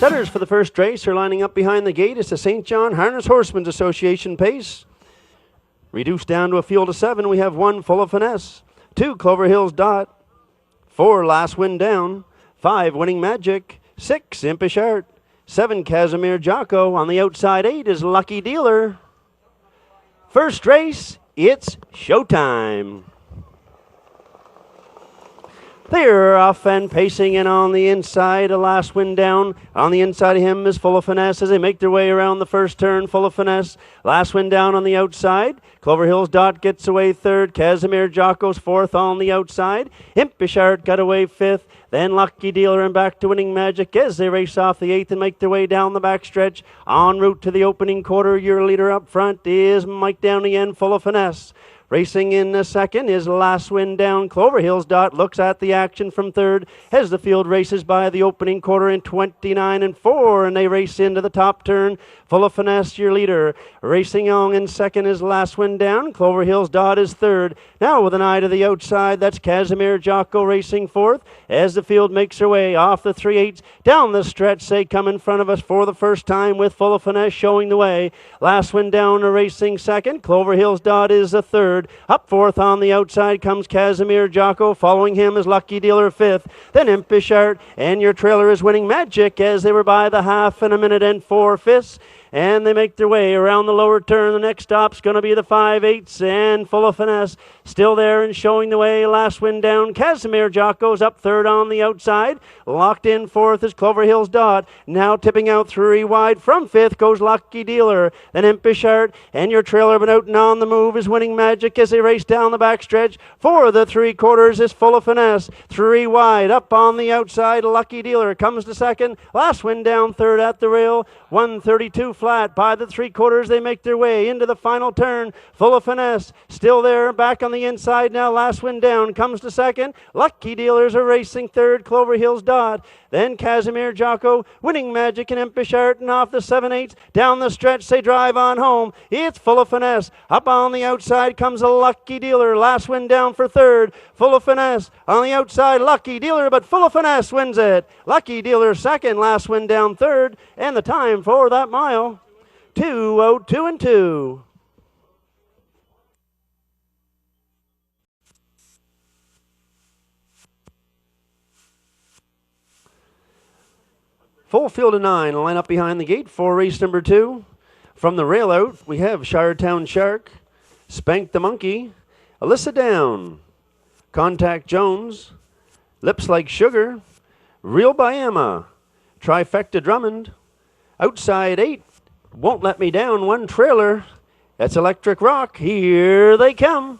Setters for the first race are lining up behind the gate. It's the St. John Harness Horsemen's Association pace. Reduced down to a field of 7, we have 1, Full of Finesse. 2, Clover Hills Dot. 4, Last Wind Down. 5, Winning Magic. 6, Impish Art. 7, Casimir Jocko. On the outside, 8 is Lucky Dealer. First race, it's showtime. They're off and pacing in on the inside, a Last Wind Down. On the inside of him is Full of Finesse as they make their way around the first turn. Full of Finesse, Last Wind Down on the outside. Clover Hills Dot gets away third. Casimir Jocko's fourth on the outside. Impish Art got away fifth. Then Lucky Dealer and back to Winning Magic as they race off the eighth and make their way down the backstretch. En route to the opening quarter, your leader up front is Mike Downey and Full of Finesse. Racing in the second is Last Wind Down. Clover Hills Dot looks at the action from third as the field races by the opening quarter in 29 and 4, and they race into the top turn. Full of Finesse, your leader. Racing on in second is Last Wind Down. Clover Hills Dot is third. Now with an eye to the outside, that's Casimir Jocko racing fourth as the field makes her way off the 3/8 down the stretch. They come in front of us for the first time with Full of Finesse showing the way. Last Wind Down racing second. Clover Hills Dot is the third. Up fourth on the outside comes Casimir Jocko. Following him is Lucky Dealer fifth. Then Impish Art, and your trailer is Winning Magic as they were by the half in a minute and 4/5. And they make their way around the lower turn. The next stop's going to be the 5/8 and Full of Finesse. Still there and showing the way. Last Wind Down. Casimir Jocko's up third on the outside. Locked in fourth is Clover Hills Dot. Now tipping out 3 wide. From fifth goes Lucky Dealer. Then Impish Art and your trailer, but out and on the move is Winning Magic as they race down the backstretch. For the 3/4 is Full of Finesse. 3 wide. Up on the outside, Lucky Dealer comes to second. Last Wind Down third at the rail. 1:32 flat. By the 3/4 they make their way into the final turn. Full of Finesse still there, back on the inside now. Last Wind Down comes to second. Lucky Dealers are racing third. Clover Hills Dot. Then Casimir Jocko, Winning Magic and Impish Art, and off the 7/8 down the stretch they drive on home. It's Full of Finesse. Up on the outside comes a Lucky Dealer. Last Wind Down for third. Full of Finesse on the outside. Lucky Dealer, but Full of Finesse wins it. Lucky Dealer second. Last Wind Down third. And the time for that mile, 2:02 and 2. Full field of 9 line up behind the gate for race number 2. From the rail out, we have Shiretown Shark, Spank the Monkey, Alyssa Down, Contact Jones, Lips Like Sugar, Real Biama, Trifecta Drummond, Outside 8, Won't Let Me Down, one trailer. That's Electric Rock. Here they come.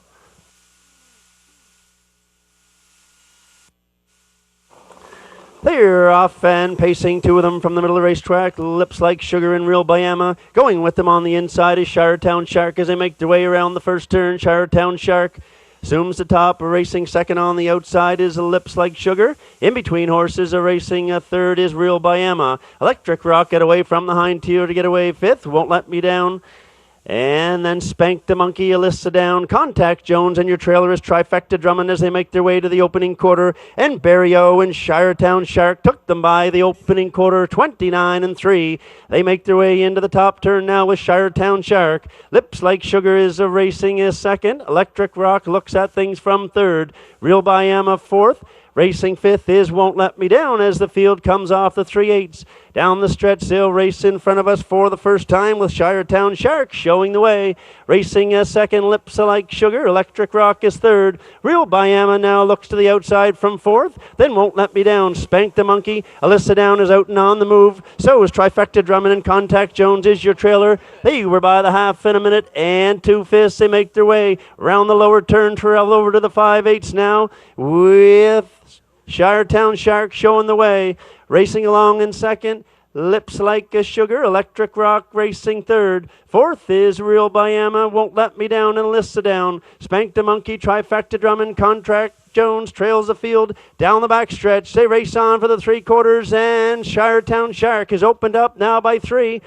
They're off and pacing, 2 of them from the middle of the racetrack. Lips Like Sugar and Real Biama. Going with them on the inside is Shiretown Shark as they make their way around the first turn. Shiretown Shark zooms the top, racing second on the outside is Lips Like Sugar. In between horses, racing third is Real Biama. Electric Rock get away from the hind tier to get away fifth. Won't Let Me Down. And then Spank the Monkey, Alyssa Down, Contact Jones, and your trailer is Trifecta Drummond as they make their way to the opening quarter. And Barrio and Shiretown Shark took them by the opening quarter, 29 and 3. They make their way into the top turn now with Shiretown Shark. Lips Like Sugar is racing is second. Electric Rock looks at things from third. Real Biama fourth. Racing fifth is Won't Let Me Down as the field comes off the 3/8. Down the stretch, they'll race in front of us for the first time with Shiretown Shark showing the way. Racing second, Lips Like Sugar. Electric Rock is third. Real Biama now looks to the outside from fourth. Then Won't Let Me Down. Spank the Monkey. Alyssa Down is out and on the move. So is Trifecta Drummond, and Contact Jones is your trailer. They were by the half in a minute and 2/5. They make their way around the lower turn, trail over to the 5/8 now with Shiretown Shark showing the way. Racing along in second, Lips Like a Sugar. Electric Rock racing third. Fourth is Real Biama. Won't Let Me Down and Alyssa Down. Spank the Monkey, Trifecta Drummond, Contract Jones trails the field down the backstretch. They race on for the 3/4, and Shiretown Shark is opened up now by 3.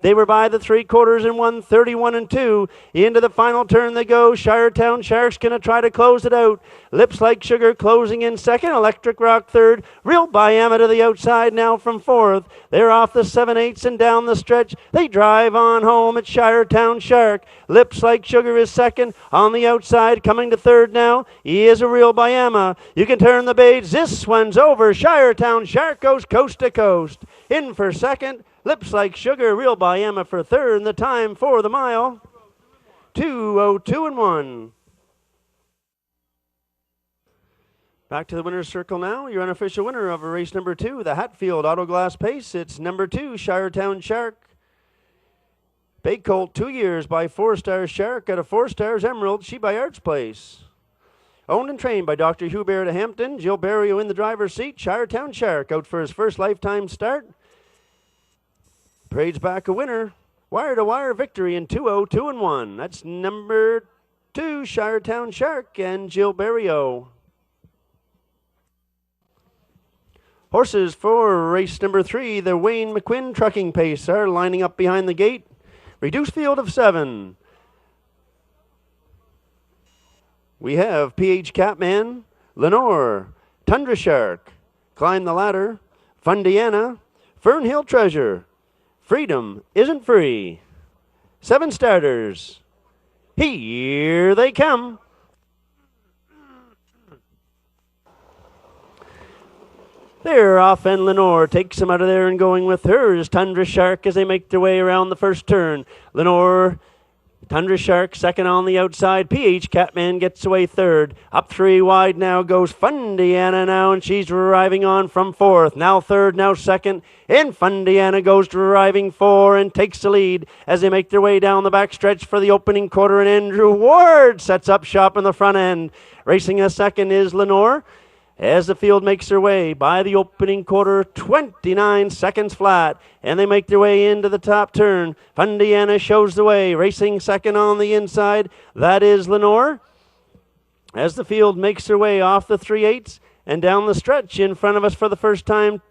They were by the 3/4 in 1:31 and 2. Into the final turn they go. Shiretown Sharks going to try to close it out. Lips Like Sugar closing in second. Electric Rock third. Real Bayama to the outside now from fourth. They're off the 7/8 and down the stretch. They drive on home at Shiretown Shark. Lips Like Sugar is second. On the outside, coming to third now, he is a Real Bayama. You can turn the page. This one's over. Shiretown Shark goes coast to coast. In for second. Lips Like Sugar, Real Bayama for third, and the time for the mile, 2:02 and 1. Back to the winner's circle now. Your unofficial winner of race number 2, the Hatfield Auto Glass Pace. It's number 2, Shiretown Shark. Bay Colt, 2 years by 4-star Shark at a 4-stars Emerald, she by Arts Place. Owned and trained by Dr. Hubert of Hampton. Jill Barrio in the driver's seat. Shiretown Shark out for his first lifetime start. Parades back a winner. Wire-to-wire victory in 2:02 and 1. That's number 2, Shiretown Shark and Jill Barrio. Horses for race number 3, the Wayne McQuinn Trucking Pace are lining up behind the gate. Reduced field of 7. We have PH Catman, Lenore, Tundra Shark, Climb the Ladder, Fundiana, Fernhill Treasure, Freedom Isn't Free. 7 starters. Here they come. They're off, and Lenore takes them out of there, and going with her is Tundra Shark as they make their way around the first turn. Lenore, Tundra Shark second on the outside. PH Catman gets away third. Up 3 wide now goes Fundiana now, and she's driving on from fourth. Now third, now second. And Fundiana goes driving 4 and takes the lead as they make their way down the back stretch for the opening quarter. And Andrew Ward sets up shop in the front end. Racing a second is Lenore. As the field makes their way by the opening quarter, 29 seconds flat, and they make their way into the top turn. Fundiana shows the way, racing second on the inside. That is Lenore. As the field makes their way off the 3/8 and down the stretch in front of us for the first time,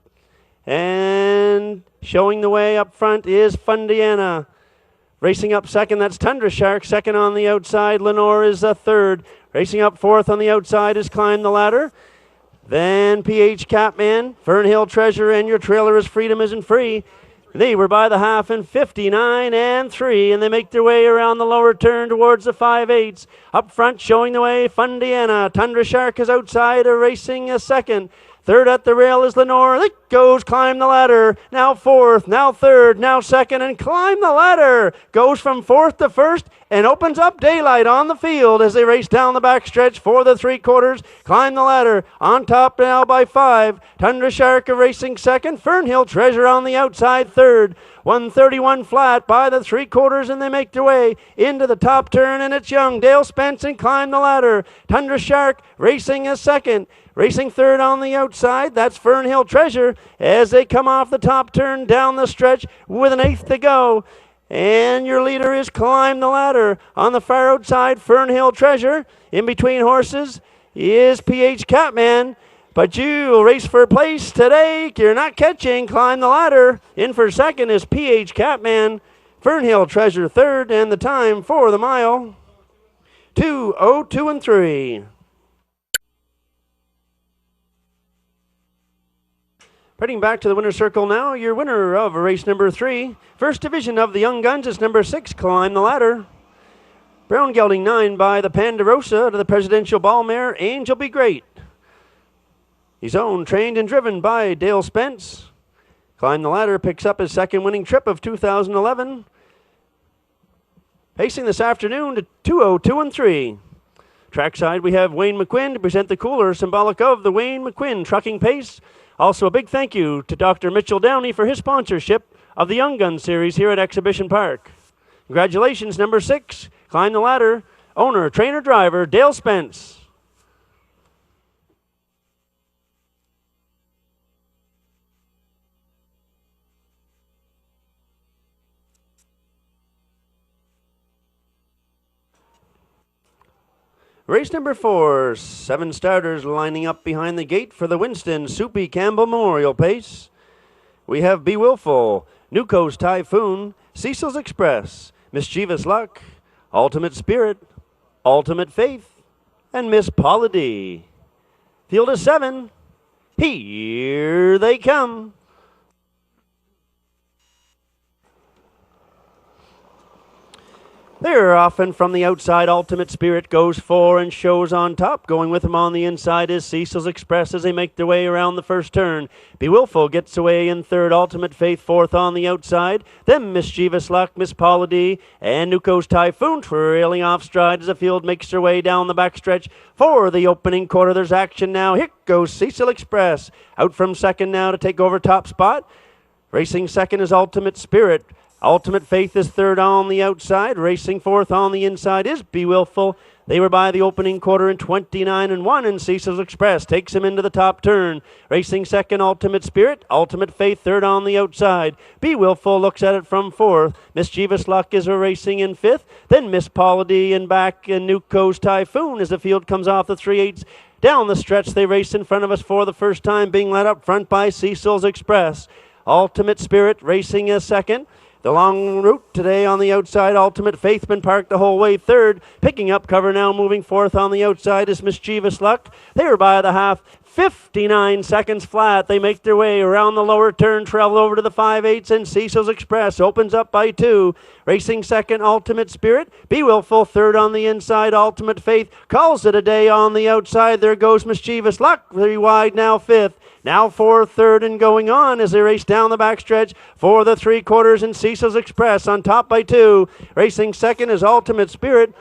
and showing the way up front is Fundiana. Racing up second, that's Tundra Shark. Second on the outside, Lenore is a third. Racing up fourth on the outside is Climb the Ladder. Then PH Catman, Fernhill Treasure, and Your Trailer is Freedom Isn't Free. They were by the half in 59 and 3, and they make their way around the lower turn towards the 5/8. Up front, showing the way, Fundiana. Tundra Shark is outside, racing a second. Third at the rail is Lenore. It goes Climb the Ladder. Now fourth, now third, now second, and Climb the Ladder goes from fourth to first and opens up daylight on the field as they race down the back stretch for the 3/4. Climb the Ladder on top now by 5. Tundra Shark racing second. Fernhill Treasure on the outside third. 131 flat by the 3/4, and they make their way into the top turn, and it's Young, Dale Spence, and Climb the Ladder. Tundra Shark racing a second. Racing third on the outside, that's Fernhill Treasure as they come off the top turn down the stretch with an 1/8 to go. And your leader is Climb the Ladder. On the far outside, Fernhill Treasure. In between horses is PH Catman. But you'll race for place today. You're not catching Climb the Ladder. In for second is PH Catman. Fernhill Treasure third, and the time for the mile, 2:02 and 3. Heading back to the winner's circle now, your winner of race number 3. First division of the Young Guns is number 6, Climb the Ladder. Brown gelding 9 by the Ponderosa to the Presidential Ball Mare, Angel Be Great. He's owned, trained, and driven by Dale Spence. Climb the Ladder picks up his second winning trip of 2011. Pacing this afternoon to 2:02 and 3. Trackside, we have Wayne McQuinn to present the cooler, symbolic of the Wayne McQuinn Trucking Pace. Also, a big thank you to Dr. Mitchell Downey for his sponsorship of the Young Gun Series here at Exhibition Park. Congratulations, number 6, Climb the Ladder, owner, trainer, driver, Dale Spence. Race number 4, 7 starters lining up behind the gate for the Winston Soupy Campbell Memorial Pace. We have Be Willful, New Coast Typhoon, CECILS Express, Mischievous Luck, Ultimate Spirit, Ultimate Faith, and Miss Polity. Field of 7. Here they come. They're off, and from the outside, Ultimate Spirit goes 4 and shows on top. Going with him on the inside is CECILS Express as they make their way around the first turn. Be Willful gets away in third, Ultimate Faith fourth on the outside. Then Mischievous Luck, Miss Polity, and Nuko's Typhoon trailing off stride as the field makes their way down the backstretch. For the opening quarter, there's action now. Here goes CECILS Express. Out from second now to take over top spot. Racing second is Ultimate Spirit. Ultimate Faith is third on the outside. Racing fourth on the inside is Be Willful. They were by the opening quarter in 29 and 1, and CECILS Express takes him into the top turn. Racing second, Ultimate Spirit. Ultimate Faith third on the outside. Be Willful looks at it from fourth. Mischievous Luck is racing in fifth. Then Miss Polity in back, and Nuko's Typhoon as the field comes off the 3/8. Down the stretch, they race in front of us for the first time, being led up front by CECILS Express. Ultimate Spirit racing is second. The long route today on the outside, Ultimate Faith been parked the whole way third. Picking up cover now, moving fourth on the outside is Mischievous Luck. They were by the half, 59 seconds flat. They make their way around the lower turn, travel over to the 5/8, and CECILS Express opens up by 2. Racing second, Ultimate Spirit. Be Willful third on the inside. Ultimate Faith calls it a day on the outside. There goes Mischievous Luck, 3 wide now fifth. Now 4th, 3rd, and going on as they race down the backstretch for the 3/4, and CECILS Express on top by 2. Racing second is Ultimate Spirit.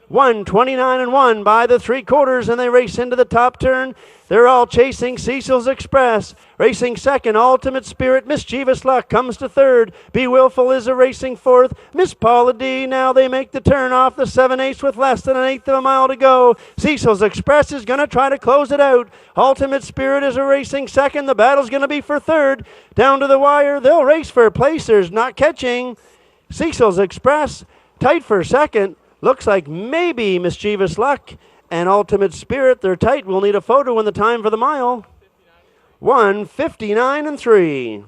1:29 and 1 by the 3/4, and they race into the top turn. They're all chasing CECILS Express. Racing second, Ultimate Spirit. Mischievous Luck comes to third. Be Willful is a racing fourth. Miss Polity, now they make the turn off the 7/8 with less than an eighth of a mile to go. CECILS Express is going to try to close it out. Ultimate Spirit is a racing second. The battle's going to be for third. Down to the wire, they'll race for placers, not catching. CECILS Express tight for second. Looks like maybe Mischievous Luck and Ultimate Spirit. They're tight. We'll need a photo in the time for the mile. 1:59 and 3.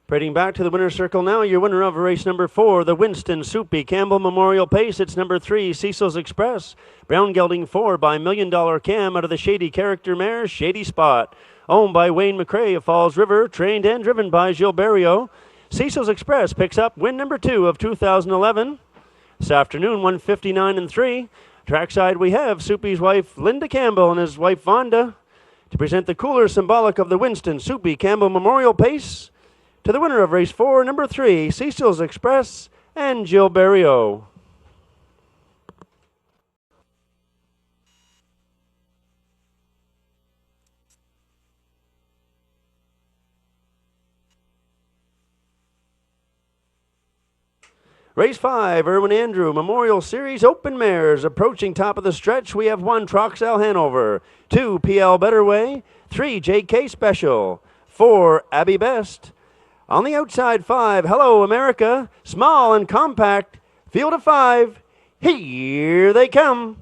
Parading back to the winner's circle now, your winner of race number 4, the Winston Soupy Campbell Memorial Pace. It's number 3, CECILS Express. Brown gelding 4 by $1 Million Cam out of the Shady Character mare, Shady Spot. Owned by Wayne McRae of Falls River, trained and driven by Gilberto. CECILS Express picks up win number 2 of 2011. This afternoon, 1:59 and 3. Trackside we have Soupy's wife Linda Campbell and his wife Vonda to present the cooler symbolic of the Winston Soupy Campbell Memorial Pace to the winner of race 4, number 3, CECILS Express and Gilberto. Race 5, Erwin Andrew Memorial Series Open Mares. Approaching top of the stretch, we have 1, Troxel Hanover, 2, PL Better Way, 3, JK Special, 4, Abby Best. On the outside, 5, Hello America, small and compact. Field of 5, here they come.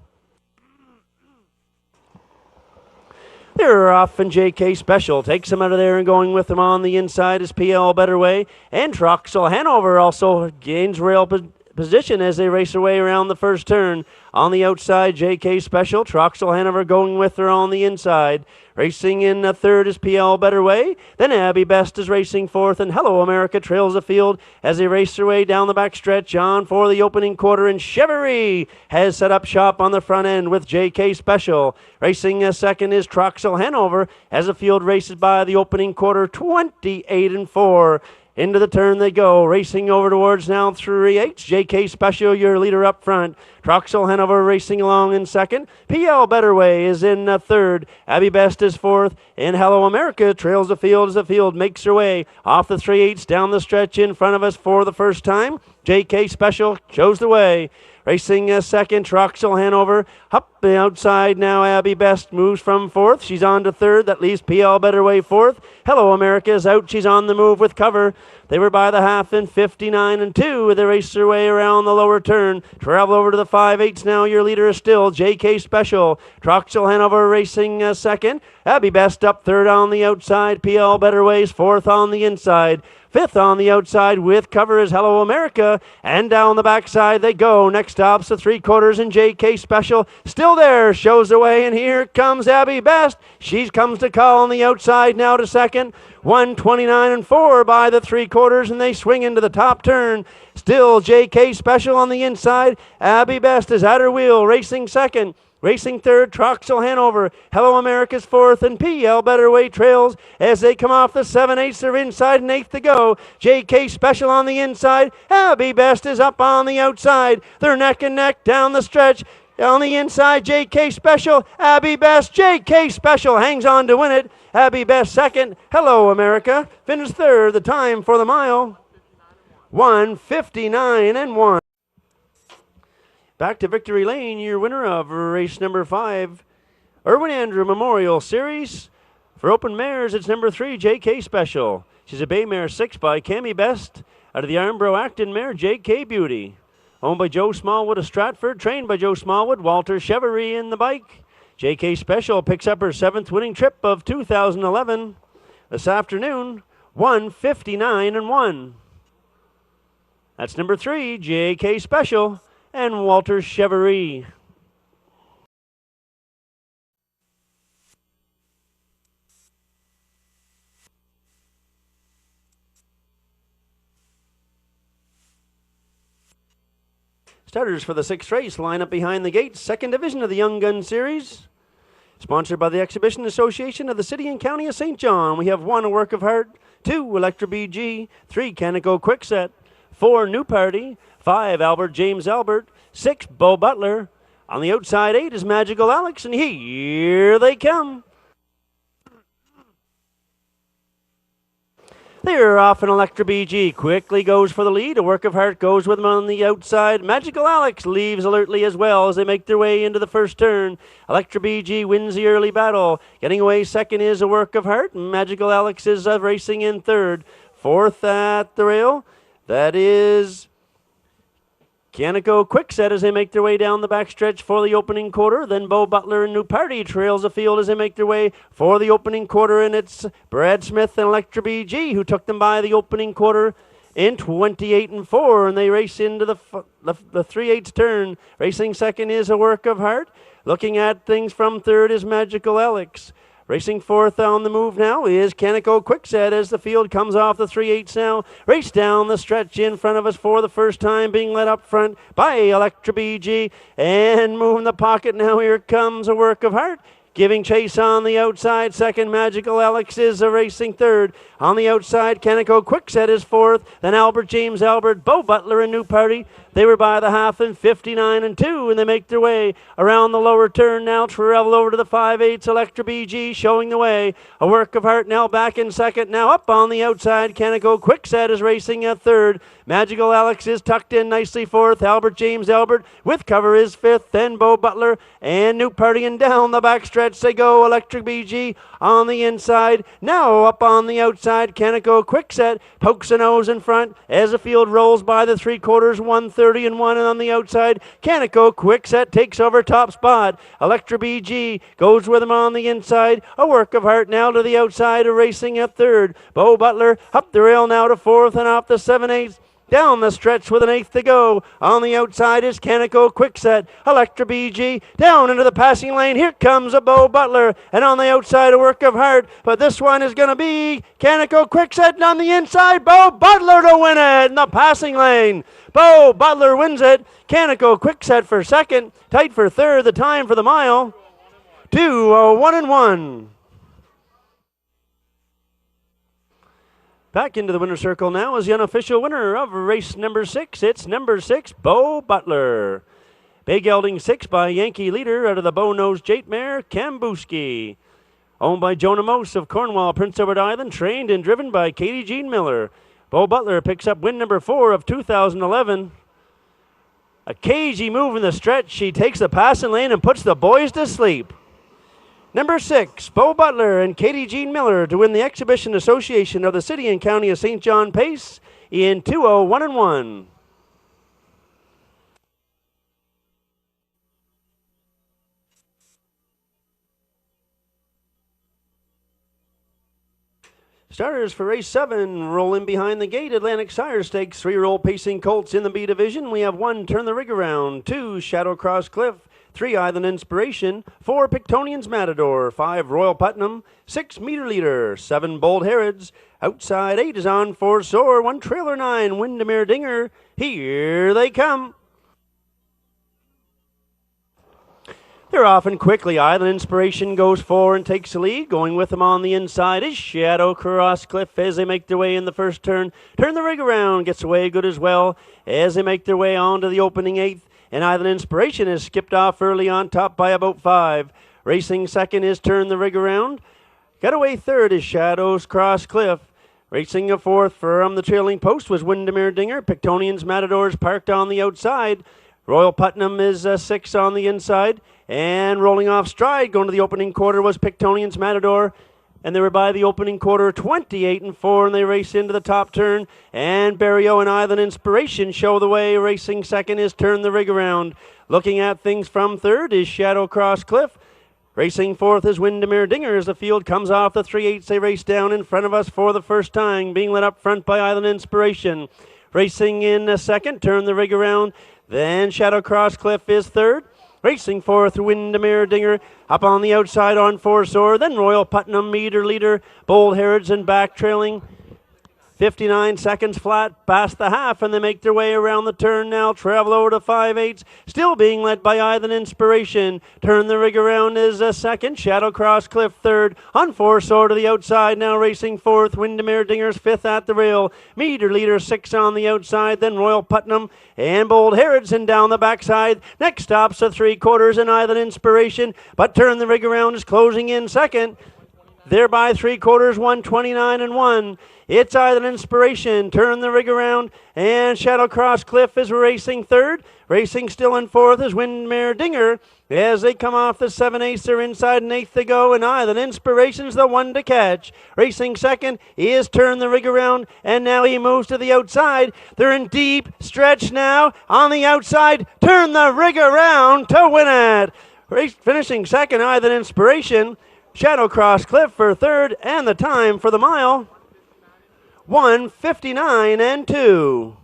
They're off, and JK Special takes him out of there, and going with him on the inside is PL Better Way. And Troxel Hanover also gains rail position as they race away around the first turn. On the outside, JK Special. Troxel Hanover going with her on the inside. Racing in the third is PL Better Way. Then Abby Best is racing fourth, and Hello America trails the field as they race their way down the backstretch on for the opening quarter. And Chevrolet has set up shop on the front end with JK Special. Racing a second is Troxel Hanover as the field races by the opening quarter, 28 and 4. Into the turn they go, racing over towards now 3/8. JK Special, your leader up front. Troxel Hanover racing along in second. PL Better Way is in third. Abby Best is fourth. And Hello America trails the field as the field makes her way off the 3/8 down the stretch in front of us for the first time. JK Special shows the way. Racing a second, Troxel Hanover. Up the outside now, Abby Best moves from fourth. She's on to third. That leaves PL Better Way fourth. Hello America is out. She's on the move with cover. They were by the half in 59 and 2. They race their way around the lower turn. Travel over to the 5/8 now. Your leader is still JK Special. Troxel Hanover racing a second. Abby Best up third on the outside. PL Better Ways fourth on the inside. Fifth on the outside with cover is Hello America. And down the backside they go. Next stop's the 3/4 and JK Special. Still there, shows the way, and here comes Abby Best. She comes to call on the outside now to second. 1:29 and 4 by the 3/4, and they swing into the top turn. Still JK Special on the inside. Abby Best is at her wheel, racing second. Racing third, Troxel Hanover. Hello America's fourth, and PL Better Way trails as they come off the 7/8. They're inside and eighth to go. JK Special on the inside. Abby Best is up on the outside. They're neck and neck down the stretch. On the inside, JK Special, Abby Best. JK Special hangs on to win it. Abby Best second. Hello America finished third. The time for the mile, 1:59 and 1. Back to Victory Lane, your winner of race number 5, Erwin Andrew Memorial Series. For open mares, it's number 3, JK Special. She's a bay mare 6 by Cami Best out of the Armbro Acton mare, JK Beauty. Owned by Joe Smallwood of Stratford, trained by Joe Smallwood, Walter Chevrolet in the bike. JK Special picks up her 7th winning trip of 2011. This afternoon, 1:59 and 1. That's number 3, JK Special, and Walter Chevrolet. Starters for the 6th race line up behind the gates, 2nd division of the Young Gun Series. Sponsored by the Exhibition Association of the City and County of St. John. We have 1, A Work of Heart, 2, Electra BG, 3, Canico Quickset, 4, New Party, 5, Albert James Albert, 6, Bo Butler. On the outside, 8 is Magical Alex, and here they come. They're off, and Electra BG quickly goes for the lead. A Work of Heart goes with them on the outside. Magical Alex leaves alertly as well as they make their way into the first turn. Electra BG wins the early battle. Getting away second is A Work of Heart. Magical Alex is racing in third. Fourth at the rail, that is Canico Quickset as they make their way down the backstretch for the opening quarter. Then Bo Butler and New Party trails the field as they make their way for the opening quarter. And it's Brad Smith and Electra BG who took them by the opening quarter in 28 and 4. And they race into the 3/8 turn. Racing second is A Work of Heart. Looking at things from third is Magical Alex. Racing fourth on the move now is Canico Quickset as the field comes off the 3/8 now. Race down the stretch in front of us for the first time, being led up front by Electra BG. And moving the pocket now, here comes A Work of Heart. Giving chase on the outside, second Magical Alex is racing third. On the outside, Canico Quickset is fourth. Then Albert James Albert, Bo Butler and New Party. They were by the half in 59 and 2, and they make their way around the lower turn now. Travel over to the 5/8, Electra BG showing the way. A Work of Heart now back in second. Now up on the outside, Canico Quickset is racing at third. Magical Alex is tucked in nicely fourth. Albert James Albert with cover is fifth. Then Bo Butler and New Party, and down the backstretch they go. Electra BG on the inside. Now up on the outside, Canico Quickset pokes a nose in front as the field rolls by the 3/4, 1:30 and 1. And on the outside, Canico Quickset takes over top spot. Electra BG goes with him on the inside. A Work of Heart now to the outside, racing at third. Bo Butler up the rail now to fourth, and off the 7/8. Down the stretch with an 8th to go. On the outside is Canico Quickset. Electra BG down into the passing lane. Here comes a Bo Butler. And on the outside, A Work of Heart. But this one is going to be Canico Quickset. And on the inside, Bo Butler to win it in the passing lane. Bo Butler wins it. Canico Quickset for second. Tight for third. The time for the mile, 2:01 and 1. Back into the winner's circle now is the unofficial winner of race number 6. It's number 6, Bo Butler. Bay gelding 6 by Yankee Leader out of the Bow-Nosed Jate mare, Kambuski. Owned by Jonah Mose of Cornwall, Prince Edward Island, trained and driven by Katie Jean Miller. Bo Butler picks up win number 4 of 2011. A cagey move in the stretch. She takes the passing lane and puts the boys to sleep. Number 6, Bo Butler and Katie Jean Miller to win the Exhibition Association of the City and County of St. John Pace in 2:01:1. Starters for race 7, rolling behind the gate, Atlantic Sire Stakes, 3-year-old pacing colts in the B division. We have 1, Turn the Rig Around, 2, Shadow Cross Cliff, 3, Island Inspiration, 4, Pictonian's Matador, 5, Royal Putnam, 6, Meter Leader, 7, Bold Herods. Outside 8 is On For Soar, 1, Trailer 9, Windermere Dinger. Here they come. They're off and quickly. Island Inspiration goes 4 and takes the lead. Going with them on the inside is Shadow Cross Cliff as they make their way in the first turn. Turn the Rig Around gets away good as well as they make their way on to the opening 8th. And Island Inspiration has skipped off early on top by about 5. Racing second is Turn the Rig Around. Got away third is Shadows Cross Cliff. Racing a fourth from the trailing post was Windermere Dinger. Pictonian's Matadors parked on the outside. Royal Putnam is 6 on the inside. And rolling off stride, going to the opening quarter, was Pictonian's Matador. And they were by the opening quarter 28-4, and they race into the top turn. And Barrio and Island Inspiration show the way. Racing second is Turn the Rig Around. Looking at things from third is Shadow Cross Cliff. Racing fourth is Windermere Dinger as the field comes off the 3/8. They race down in front of us for the first time, being led up front by Island Inspiration. Racing in a second, Turn the Rig Around. Then Shadow Cross Cliff is third. Racing fourth, Windermere Dinger. Up on the outside On For Soar. Then Royal Putnam, Meter Leader, Bold Herods, and back trailing. 59 seconds flat past the half, and they make their way around the turn now. Travel over to 5/8. Still being led by Island Inspiration. Turn the Rig Around is a second. Shadow Cross Cliff third. On For Soar to the outside now, racing fourth. Windermere Dinger's fifth at the rail. Meter Leader 6 on the outside. Then Royal Putnam and Bold Herods and down the backside. Next stops a 3/4 and Island Inspiration. But Turn the Rig Around is closing in second. Thereby 3/4, 1:29:1. It's Island Inspiration, Turn the Rig Around, and Shadow Cross Cliff is racing third. Racing still in fourth is Windermere Dinger. As they come off the 7/8, they're inside an 8th to go, and Island Inspiration's the one to catch. Racing second is Turn the Rig Around, and now he moves to the outside. They're in deep stretch now. On the outside, Turn the Rig Around to win it. Finishing second, Island Inspiration. Shadow Cross Cliff for third, and the time for the mile, 1:59:2.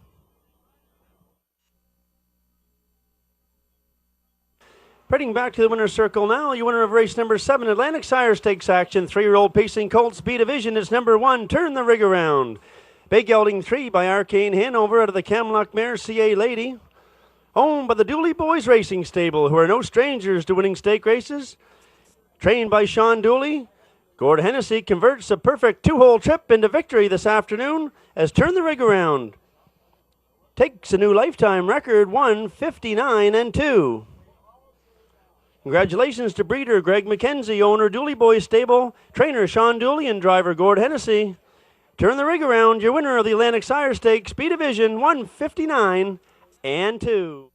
Heading back to the winner's circle now, your winner of race number 7, Atlantic Sire Stakes action, 3-year-old pacing colts B division is number 1, Turn the Rig Around. Big gelding 3 by Arcane Hanover out of the Camlock mare CA Lady. Owned by the Dooley Boys Racing Stable, who are no strangers to winning stake races. Trained by Sean Dooley, Gord Hennessy converts a perfect 2-hole trip into victory this afternoon as Turn the Rig Around takes a new lifetime record, 1:59:2. Congratulations to breeder Greg McKenzie, owner Dooley Boys Stable, trainer Sean Dooley, and driver Gord Hennessy. Turn the Rig Around, your winner of the Atlantic Sire Stakes B Division, 1:59:2.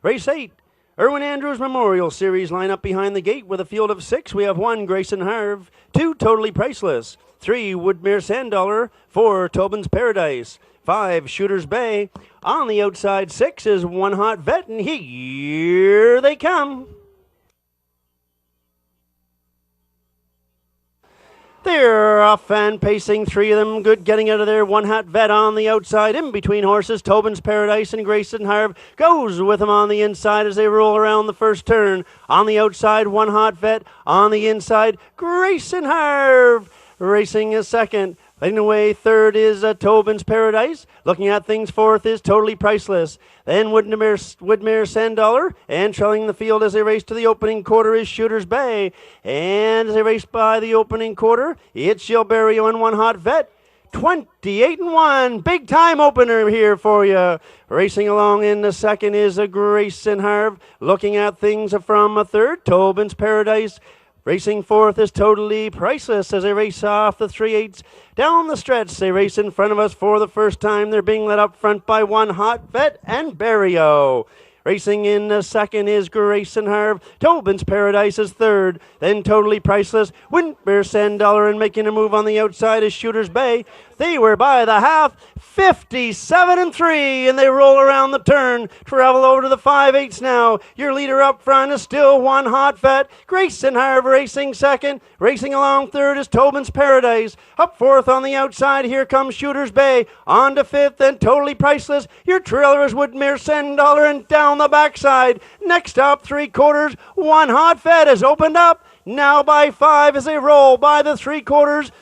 Race 8, Erwin Andrews Memorial Series lineup behind the gate with a field of 6. We have 1, Grayson Harv, 2, Totally Priceless, 3, Woodmere Sanddollar, 4, Tobin's Paradise, 5, Shooter's Bay. On the outside 6 is One Hot Vet, and here they come. They're off and pacing, 3 of them good, getting out of there. One Hot Vet on the outside, in between horses, Tobin's Paradise and Grayson Harv goes with them on the inside as they roll around the first turn. On the outside, One Hot Vet. On the inside, Grayson Harv racing a second. Leading away third is Tobin's Paradise. Looking at things fourth is Totally Priceless. Then Woodmere Sanddollar. And trailing the field as they race to the opening quarter is Shooter's Bay. And as they race by the opening quarter, it's Gilberto and One Hot Vet. 28-1. Big time opener here for you. Racing along in the second is a Grayson Harv. Looking at things from a third, Tobin's Paradise. Racing fourth is Totally Priceless as they race off the 3/8. Down the stretch, they race in front of us for the first time. They're being led up front by One Hot Vet and Barrio. Racing in the second is Grayson Harv. Tobin's Paradise is third. Then Totally Priceless. Windbear $10 and making a move on the outside is Shooter's Bay. They were by the half, 57-3, and they roll around the turn. Travel over to the 5/8 now. Your leader up front is still One Hot Vet. Grayson Harv racing second. Racing along third is Tobin's Paradise. Up fourth on the outside, here comes Shooter's Bay. On to fifth and Totally Priceless. Your trailer is Woodmere $10 and down the backside. Next up, 3/4, One Hot Vet has opened up. Now by 5 as they roll by the 3/4.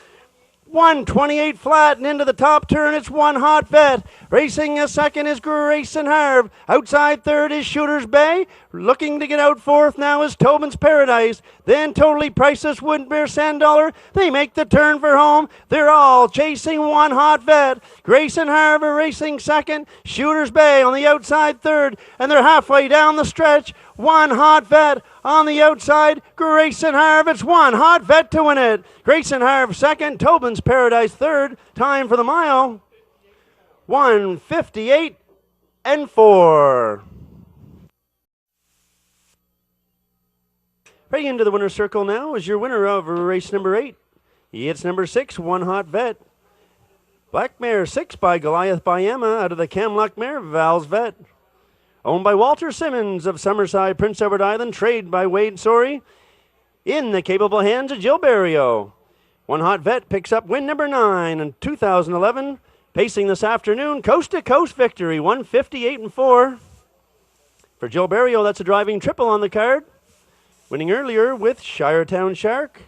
128 flat and into the top turn, it's One Hot Vet. Racing a second is Grayson Harv. Outside third is Shooter's Bay. Looking to get out fourth now is Tobin's Paradise. Then Totally Priceless, Woodmere $10. They make the turn for home. They're all chasing One Hot Vet. Grayson Harv racing second. Shooter's Bay on the outside third. And they're halfway down the stretch. One Hot Vet on the outside. Grayson Harv, it's One Hot Vet to win it. Grayson Harv second. Tobin's Paradise third. Time for the mile. 1:58.4. Right into the winner's circle now is your winner of race number 8. It's number 6, One Hot Vet. Black Mare 6 by Goliath by Emma out of the Camluck Mare, Val's Vet. Owned by Walter Simmons of Summerside, Prince Edward Island. Trade by Wade Sorey. In the capable hands of Jill Barrio. One Hot Vet picks up win number 9 in 2011. Pacing this afternoon, coast-to-coast victory, 1:58.4. For Jill Barrio, that's a driving triple on the card. Winning earlier with Shiretown Shark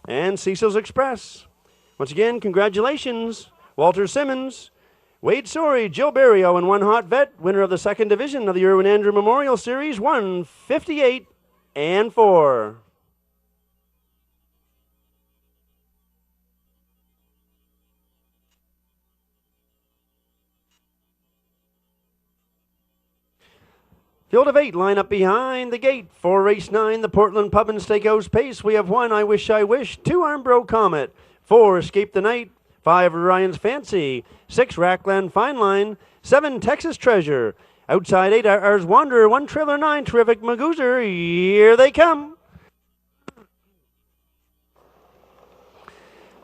and CECILS Express. Once again, congratulations, Walter Simmons, Wade Sorey, Jill Barrio, and One Hot Vet, winner of the second division of the Irwin Andrew Memorial Series, 1:58.4. Field of 8 line up behind the gate. For race 9, the Portland Pub and Steakhouse Pace. We have 1, I Wish I Wish, 2, Armbro Comet, 4, Escape the Night, 5, Ryan's Fancy, 6, RAKLAND Fine Line, 7, Texas Treasure. Outside 8, Ours Wanderer, 1, Trailer 9, Terrific Magoozer. Here they come.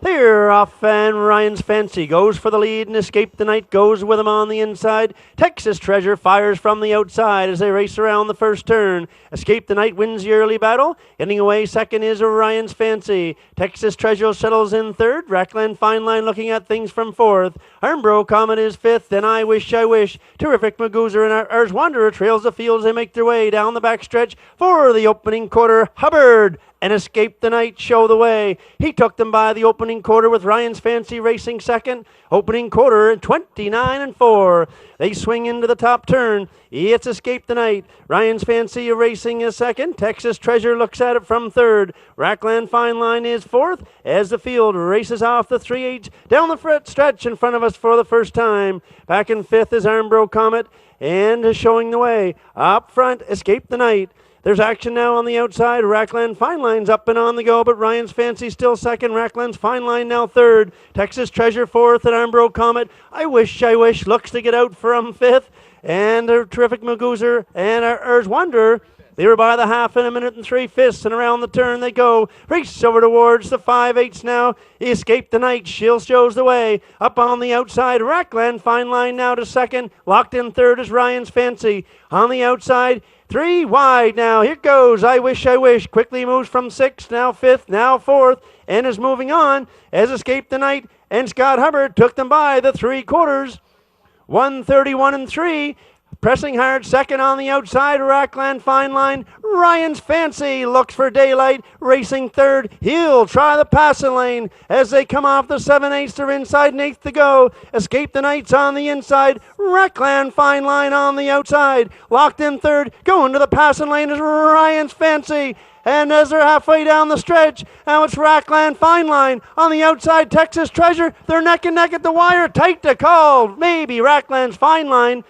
They're off, and Ryan's Fancy goes for the lead, and Escape the Night goes with him on the inside. Texas Treasure fires from the outside as they race around the first turn. Escape the Night wins the early battle. Getting away second is Ryan's Fancy. Texas Treasure settles in third. RAKLAND Fine Line looking at things from fourth. Armbro Comet is fifth, and I Wish I Wish. Terrific Magoozer and Ours Wanderer trails the fields. They make their way down the backstretch for the opening quarter. Hubbard and Escape the Night show the way. He took them by the opening quarter with Ryan's Fancy racing second. Opening quarter 29-4. They swing into the top turn. It's Escape the Night. Ryan's Fancy racing is second. Texas Treasure looks at it from third. RAKLAND Fine Line is fourth as the field races off the 3/8 down the stretch in front of us for the first time. Back in fifth is Armbro Comet and showing the way. Up front, Escape the Night. There's action now on the outside. RAKLAND Fine Line's up and on the go, but Ryan's Fancy still second. RAKLAND's Fine Line now third. Texas Treasure fourth, and Armbro Comet, I Wish looks to get out from fifth. And a Terrific Magoozer and Ours Wanderer. They were by the half in 1 minute and 3/5, and around the turn they go. Race over towards the 5/8 now. Escape the Night, Shield shows the way. Up on the outside, RAKLAND Fine Line now to second. Locked in third is Ryan's Fancy. On the outside, 3 wide now. Here goes I Wish. Quickly moves from sixth, now fifth, now fourth, and is moving on as Escape the Night and Scott Hubbard took them by the 3/4. 1:31.3. Pressing hard second on the outside, RAKLAND Fine Line. Ryan's Fancy looks for daylight, racing third. He'll try the passing lane as they come off the 7/8. They're inside an eighth to go. Escape the Night's on the inside. RAKLAND Fine Line on the outside. Locked in third. Going to the passing lane is Ryan's Fancy. And as they're halfway down the stretch, now it's RAKLAND Fine Line. On the outside, Texas Treasure. They're neck and neck at the wire. Tight to call. Maybe RAKLAND's Fine Line.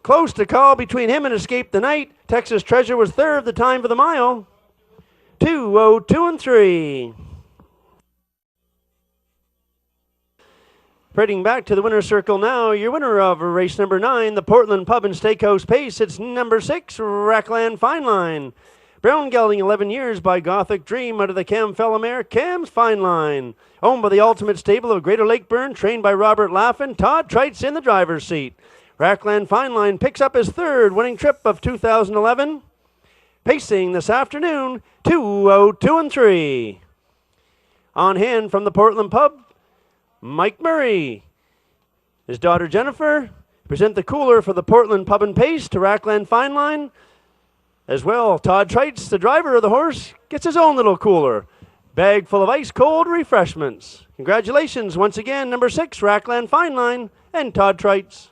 Close to call between him and Escape the Night. Texas Treasure was third. The time for the mile. 2:02 and 3. Parading back to the winner's circle now, your winner of race number 9, the Portland Pub and Steakhouse Pace. It's number 6, RAKLAND Fine Line. Brown gelding 11 years by Gothic Dream out of the Cam Fellamare, Cam's Fine Line. Owned by the Ultimate Stable of Greater Lakeburn, trained by Robert Laffin. Todd Trites in the driver's seat. RAKLAND Fine Line picks up his third winning trip of 2011. Pacing this afternoon, 2:02 and 3. On hand from the Portland Pub, Mike Murray. His daughter Jennifer present the cooler for the Portland Pub and Pace to RAKLAND Fine Line. As well, Todd Trites, the driver of the horse, gets his own little cooler. Bag full of ice cold refreshments. Congratulations once again, number 6, RAKLAND Fine Line, and Todd Trites.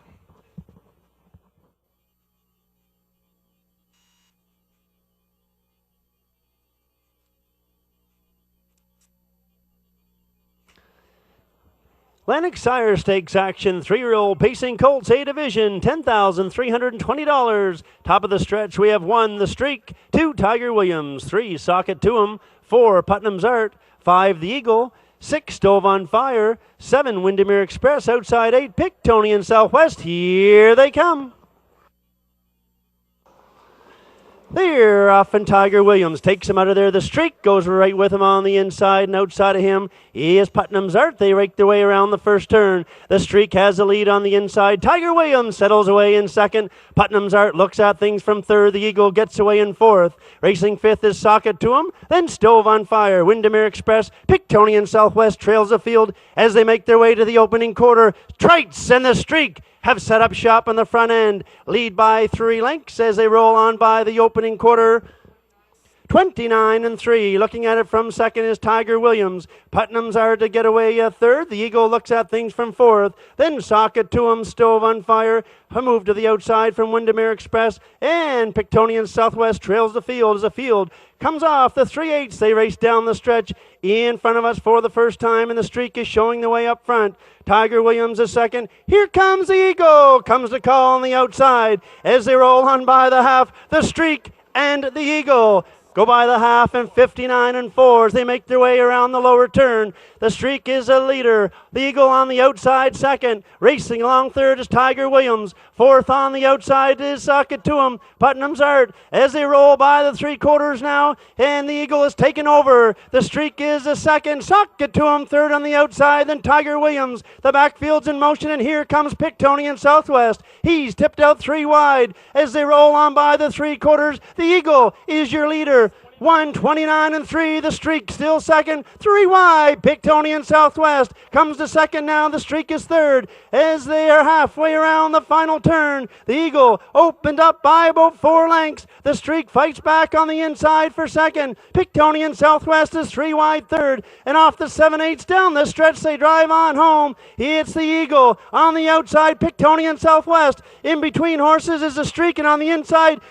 Atlantic Sire Stakes action, 3-year-old Pacing Colts A Division, $10,320. Top of the stretch, we have 1, The Streak, 2, Tiger Williams, 3, Socket to 'em, 4, Putnam's Art, 5, The Eagle, 6, Stove on Fire, 7, Windermere Express, outside 8, Pictonian Southwest. Here they come. There, off and Tiger Williams takes him out of there. The Streak goes right with him on the inside, and outside of him is Putnam's Art. They rake their way around the first turn. The Streak has the lead on the inside. Tiger Williams settles away in second. Putnam's Art looks at things from third. The Eagle gets away in fourth. Racing fifth is Socket to him. Then Stove on Fire. Windermere Express. Pictonian Southwest trails the field as they make their way to the opening quarter. Trites and the Streak have set up shop on the front end. Lead by 3 lengths as they roll on by the opening quarter. 29 and 3. Looking at it from second is Tiger Williams. Putnam's Art to get away third. The Eagle looks at things from fourth. Then Socket to him, Stove on Fire. A move to the outside from Windermere Express. And Pictonian Southwest trails the field as the field comes off the 3/8. They race down the stretch in front of us for the first time, and the Streak is showing the way up front. Tiger Williams is second. Here comes the Eagle. Comes the call on the outside as they roll on by the half. The Streak and the Eagle go by the half in 59 and 4 as they make their way around the lower turn. The Streak is a leader. The Eagle on the outside second. Racing along third is Tiger Williams. Fourth on the outside is Socket to him. Putnam's Art as they roll by the 3/4 now, and the Eagle is taken over. The Streak is a second. Socket to him third on the outside, then Tiger Williams. The backfield's in motion, and here comes Pictonian Southwest. He's tipped out 3 wide as they roll on by the 3/4. The Eagle is your leader. 1:29 and 3. The Streak still second. 3 wide. Pictonian Southwest comes to second now. The Streak is third as they are halfway around the final turn. The Eagle opened up by about 4 lengths. The Streak fights back on the inside for second. Pictonian Southwest is 3 wide third. And off the 7/8 down the stretch, they drive on home. It's the Eagle on the outside. Pictonian Southwest. In between horses is the Streak, and on the inside,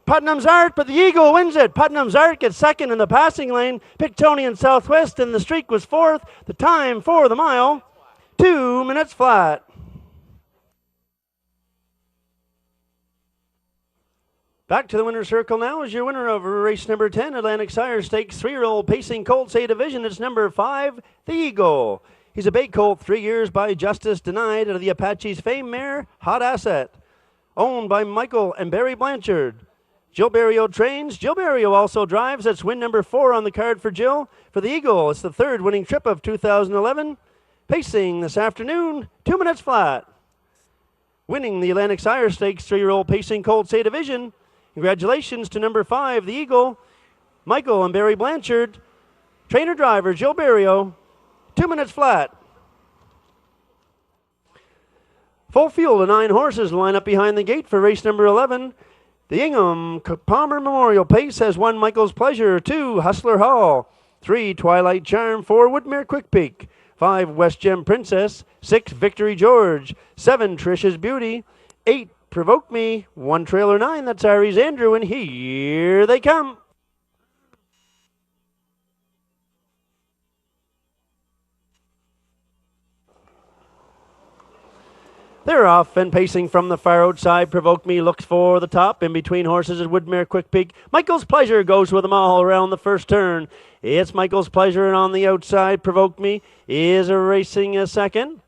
Putnam's Art, but the Eagle wins it. Putnam's Art gets second in the passing lane. Pictonian Southwest, and the Streak was fourth. The time for the mile, 2 minutes flat. Back to the winner's circle now is your winner of race number 10, Atlantic Sire Stakes, 3-year-old Pacing Colts A Division. It's number 5, the Eagle. He's a bay colt, 3 years by Justice Denied out of the Apache's Fame mare, Hot Asset. Owned by Michael and Barry Blanchard. Jill Barrio trains. Jill Barrio also drives. That's win number 4 on the card for Jill. For the Eagle, it's the 3rd winning trip of 2011. Pacing this afternoon, 2 minutes flat. Winning the Atlantic Sire Stakes 3-year-old Pacing Colts A Division. Congratulations to number 5, the Eagle, Michael and Barry Blanchard. Trainer driver, Jill Barrio, 2 minutes flat. Full field of 9 horses line up behind the gate for race number 11. The Ingham Palmer Memorial Pace has 1 Michael's Pleasure, 2 Hustler Hall, 3 Twilight Charm, 4 Woodmere Quick Peak, 5 West Gem Princess, 6 Victory George, 7 Trisha's Beauty, 8 Provoke Me, 1 Trailer 9, that's Ari's Andrew, and here they come. They're off and pacing from the far outside. Provoke Me looks for the top. In between horses is Woodmere Quick Peak. Michael's Pleasure goes with them all around the first turn. It's Michael's Pleasure, and on the outside, Provoke Me is racing a second.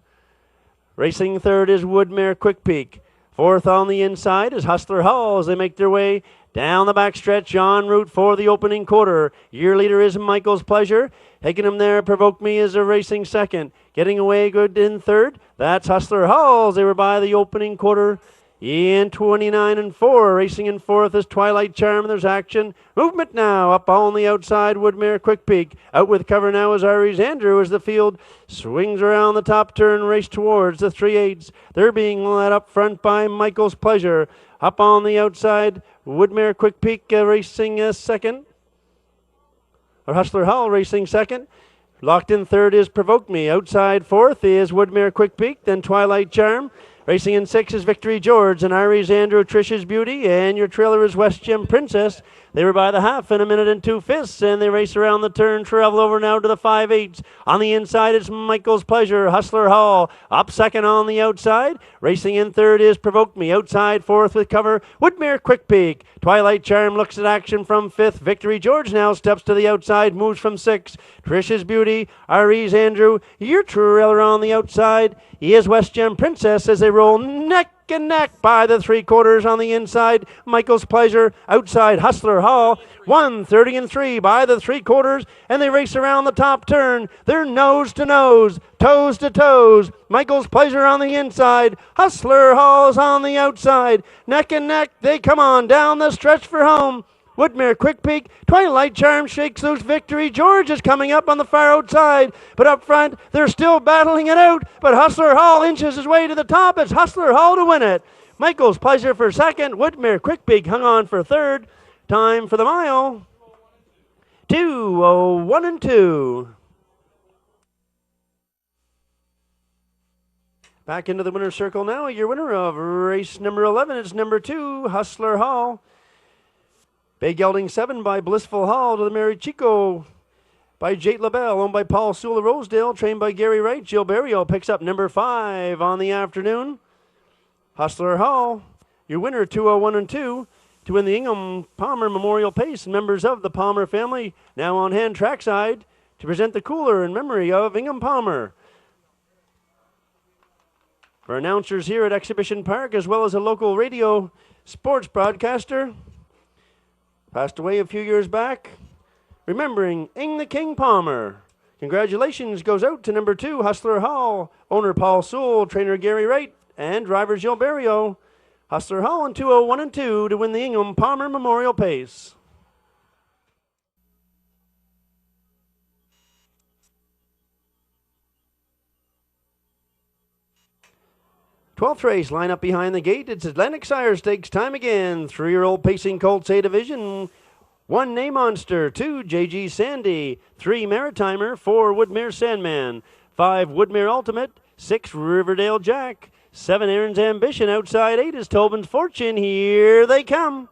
Racing third is Woodmere Quick Peak. Fourth on the inside is Hustler Hall as they make their way down the backstretch en route for the opening quarter. Your leader is Michael's Pleasure. Taking him there, Provoke Me is a racing second. Getting away good in third, that's Hustler Hall. They were by the opening quarter in 29 and 4. Racing in fourth is Twilight Charm. There's action. Movement now up on the outside, Woodmere Quick Peak. Out with cover now is Aries Andrew as the field swings around the top turn, race towards the 3/8. They're being led up front by Michael's Pleasure. Up on the outside, Woodmere Quick Peak racing a second. Or Hustler Hall racing second. Locked in third is Provoke Me. Outside fourth is Woodmere Quick Peak, then Twilight Charm. Racing in six is Victory George and Aries Andrew, Trish's Beauty, and your trailer is West Gem Princess. They were by the half in 1 minute and 2 fifths, and they race around the turn, travel over now to the 5/8. On the inside is Michael's Pleasure, Hustler Hall. Up second on the outside. Racing in third is Provoke Me. Outside fourth with cover, Woodmere Quick Peak. Twilight Charm looks at action from fifth. Victory George now steps to the outside, moves from six. Trish's Beauty, Aries Andrew, your trailer on the outside. He is West Gem Princess as they roll neck and neck by the 3/4 on the inside. Michael's Pleasure, outside Hustler Hall. 1:30 and 3 by the 3/4, and they race around the top turn. They're nose to nose, toes to toes. Michael's Pleasure on the inside. Hustler Hall's on the outside. Neck and neck, they come on down the stretch for home. Woodmere Quick Peak, Twilight Charm shakes loose. Victory George is coming up on the far outside, but up front they're still battling it out, but Hustler Hall inches his way to the top. It's Hustler Hall to win it. Michael's Pleasure for second. Woodmere Quick Peak hung on for third. Time for the mile. 2:01 and 2. Back into the winner's circle now. Your winner of race number 11 is number 2, Hustler Hall. Big Gelding 7 by Blissful Hall to the Mary Chico by Jate LaBelle, owned by Paul Sewell of Rosedale, trained by Gary Wright. Gilberto picks up number 5 on the afternoon. Hustler Hall, your winner, 2:01 and 2, to win the Ingham Palmer Memorial Pace. Members of the Palmer family now on hand trackside to present the cooler in memory of Ingham Palmer. For announcers here at Exhibition Park, as well as a local radio sports broadcaster, passed away a few years back, remembering Ing the King Palmer. Congratulations goes out to number 2, Hustler Hall, owner Paul Sewell, trainer Gary Wright, and driver Gilberto. Hustler Hall in 2:01 and 2 to win the Ingham Palmer Memorial Pace. 12th race, line up behind the gate. It's Atlantic Sire Stakes time again. 3-year-old pacing Colts A Division. 1 Name Monster, 2 JG Sandy, 3 Maritimer, 4 Woodmere Sandman, 5 Woodmere Ultimate, 6 Riverdale Jack, 7 Aaron's Ambition. Outside 8 is Tobin's Fortune. Here they come.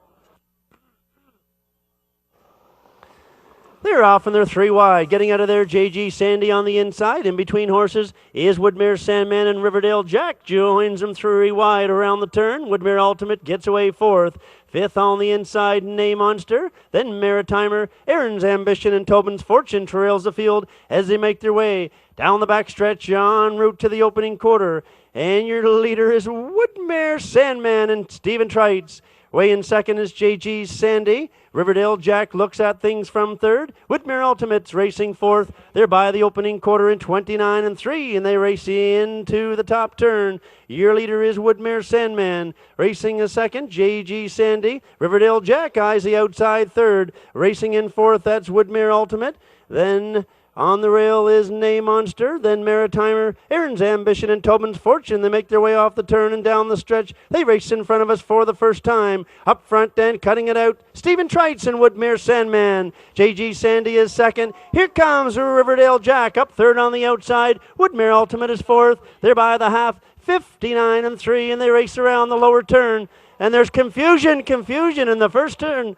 They're off and they're 3 wide. Getting out of there, JG Sandy on the inside. In between horses is Woodmere Sandman, and Riverdale Jack joins them 3 wide around the turn. Woodmere Ultimate gets away 4th. 5th on the inside, Name Monster. Then Maritimer, Aaron's Ambition, and Tobin's Fortune trails the field as they make their way down the backstretch en route to the opening quarter. And your leader is Woodmere Sandman and Stephen Trites. Way in second is JG Sandy. Riverdale Jack looks at things from third. Woodmere Ultimate's racing 4th. They're by the opening quarter in 29 and 3, and they race into the top turn. Your leader is Woodmere Sandman. Racing a second, JG Sandy. Riverdale Jack eyes the outside third. Racing in 4th, that's Woodmere Ultimate. Then on the rail is Name Monster, then Maritimer, Aaron's Ambition, and Tobin's Fortune. They make their way off the turn and down the stretch. They race in front of us for the first time. Up front and cutting it out, Stephen Trites and Woodmere Sandman. JG Sandy is second. Here comes Riverdale Jack up third on the outside. Woodmere Ultimate is 4th. They're by the half, 59 and 3, and they race around the lower turn. And there's confusion in the first turn.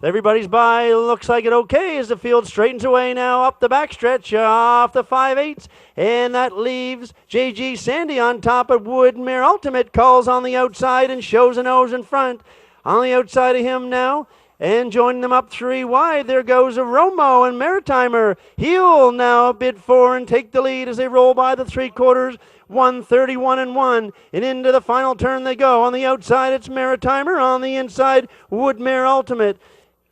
Everybody's by. Looks like it okay as the field straightens away now up the backstretch off the 5/8. And that leaves J.G. Sandy on top of Woodmere Ultimate. Calls on the outside and shows a nose in front. On the outside of him now. And joining them up 3 wide, there goes a Romo and Maritimer. He'll now bid 4 and take the lead as they roll by the 3/4. 131-1, and into the final turn they go. On the outside, it's Maritimer. On the inside, Woodmere Ultimate.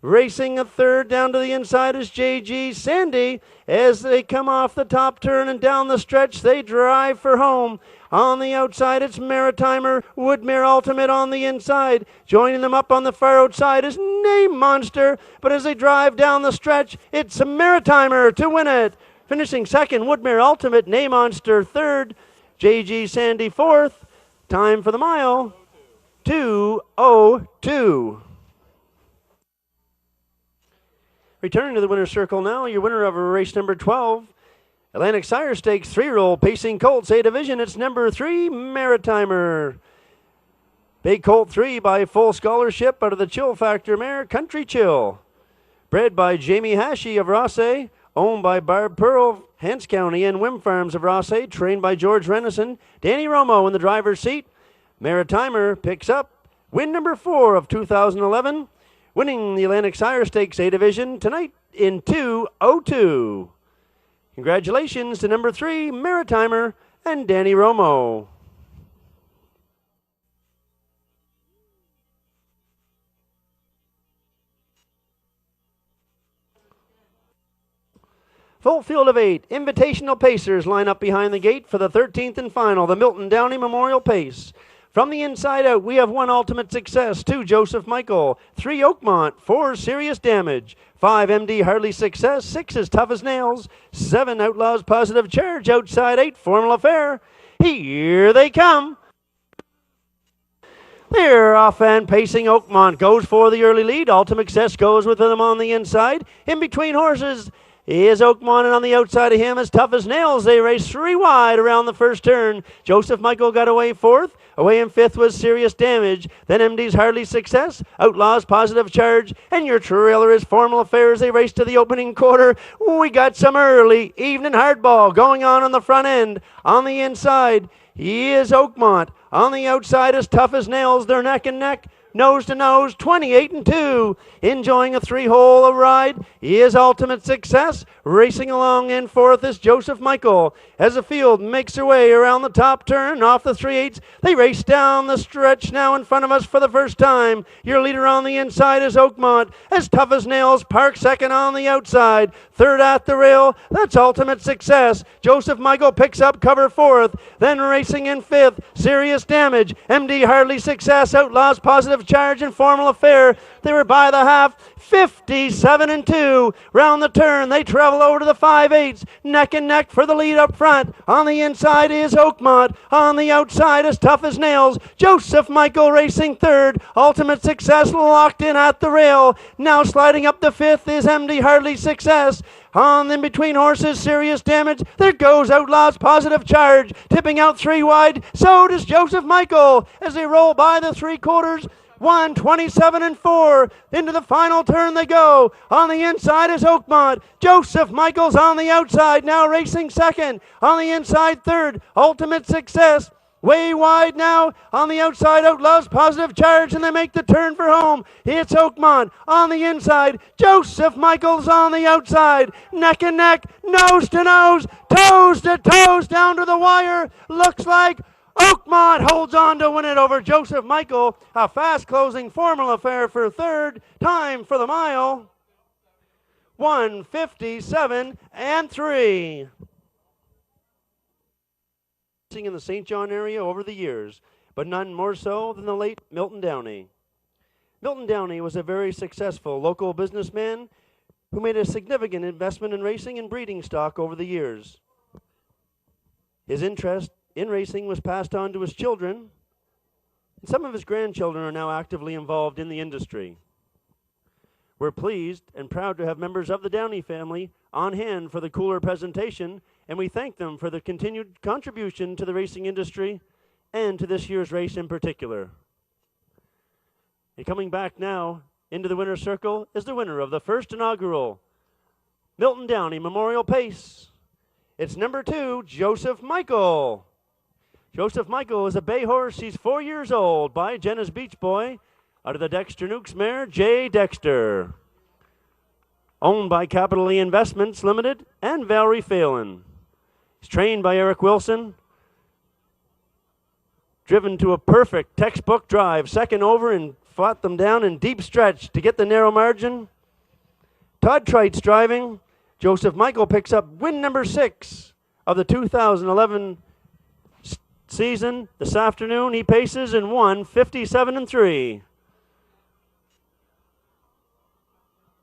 Racing a third down to the inside is J.G. Sandy. As they come off the top turn and down the stretch, they drive for home. On the outside, it's Maritimer, Woodmere Ultimate on the inside. Joining them up on the far outside is Name Monster. But as they drive down the stretch, it's Maritimer to win it. Finishing second, Woodmere Ultimate, Name Monster third, J.G. Sandy fourth. Time for the mile, 2:02. Returning to the winner's circle now, your winner of race number 12, Atlantic Sire Stakes 3-year-old Pacing Colts A Division. It's number 3, Maritimer. Bay Colt 3 by full scholarship out of the Chill Factor mare, Country Chill. Bred by Jamie Hashey of Raceway, owned by Barb Pearl, Hants County, and Wim Farms of Raceway, trained by George Renison. Danny Romo in the driver's seat. Maritimer picks up win number 4 of 2011. Winning the Atlantic Sire Stakes A Division tonight in 2:02. Congratulations to number 3, Maritimer, and Danny Romo. Full field of 8. Invitational Pacers line up behind the gate for the 13th and final, the Milton Downey Memorial Pace. From the inside out, we have 1 Ultimate Success, 2 Joseph Michael, 3 Oakmont, 4 Serious Damage, 5 MD Harley Success, 6 As Tough as Nails, 7 Outlaws Positive Charge, outside 8 Formula Fair. Here they come. They're off and pacing. Oakmont goes for the early lead. Ultimate Success goes with them on the inside. In between horses is Oakmont, and on the outside of him, As Tough as Nails. They race 3 wide around the first turn. Joseph Michael got away 4th. Away in 5th was Serious Damage. Then MD's Hardly Success, Outlaws Positive Charge, and your trailer is Formula Fair as they race to the opening quarter. We got some early evening hardball going on the front end. On the inside, he is Oakmont. On the outside, As Tough as Nails. They're neck and neck. Nose to nose, 28-2. Enjoying a 3-hole ride is Ultimate Success. Racing along in 4th is Joseph Michael. As the field makes their way around the top turn, off the 3/8, they race down the stretch now in front of us for the first time. Your leader on the inside is Oakmont. As Tough as Nails, Park second on the outside. Third at the rail, that's Ultimate Success. Joseph Michael picks up cover 4th. Then racing in 5th, Serious Damage. MD Hardly Success, Outlaws Positive Charge, and Formula Fair. They were by the half, 57-2. Round the turn, they travel over to the 5/8, neck and neck for the lead up front. On the inside is Oakmont. On the outside, As Tough as Nails. Joseph Michael racing 3rd. Ultimate Success locked in at the rail. Now sliding up the 5th is MD Hardly Success. On in between horses, Serious Damage. There goes Outlaws Positive Charge. Tipping out 3 wide. So does Joseph Michael as they roll by the 3/4. 127-4. Into the final turn they go. On the inside is Oakmont. Joseph Michael's on the outside, now racing 2nd. On the inside 3rd, Ultimate Success. Way wide now. On the outside, Outlaws Positive Charge, and they make the turn for home. It's Oakmont. On the inside, Joseph Michael's on the outside. Neck and neck, nose to nose, toes to toes down to the wire. Looks like Oakmont holds on to win it over Joseph Michael. A fast closing Formula Fair for 3rd. Time for the mile, 1:57.3. In the St. John area over the years, but none more so than the late Milton Downey. Milton Downey was a very successful local businessman who made a significant investment in racing and breeding stock over the years. His interest in racing was passed on to his children, and some of his grandchildren are now actively involved in the industry. We're pleased and proud to have members of the Downey family on hand for the cooler presentation, and we thank them for their continued contribution to the racing industry and to this year's race in particular. And coming back now Into the winner's circle is the winner of the first inaugural Milton Downey Memorial Pace. It's number 2, Joseph Michael. Joseph Michael is a bay horse. He's 4 years old by Jenna's Beach Boy out of the Dexter Nukes mare, J. Dexter. Owned by Capital E Investments Limited and Valerie Phelan. He's trained by Eric Wilson. Driven to a perfect textbook drive. Second over and fought them down in deep stretch to get the narrow margin. Todd Treitz driving. Joseph Michael picks up win number 6 of the 2011 season. This afternoon he paces and won 57-3.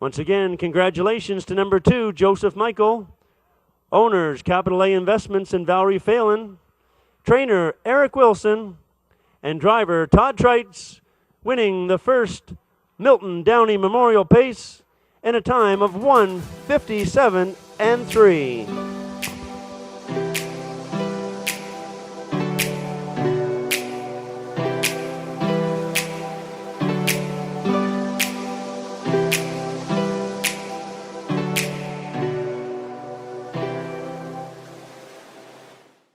Once again, congratulations to number 2, Joseph Michael. Owners, Capital A Investments and Valerie Phelan. Trainer, Eric Wilson. And driver, Todd Treitz, winning the first Milton Downey Memorial Pace in a time of 1:57-3.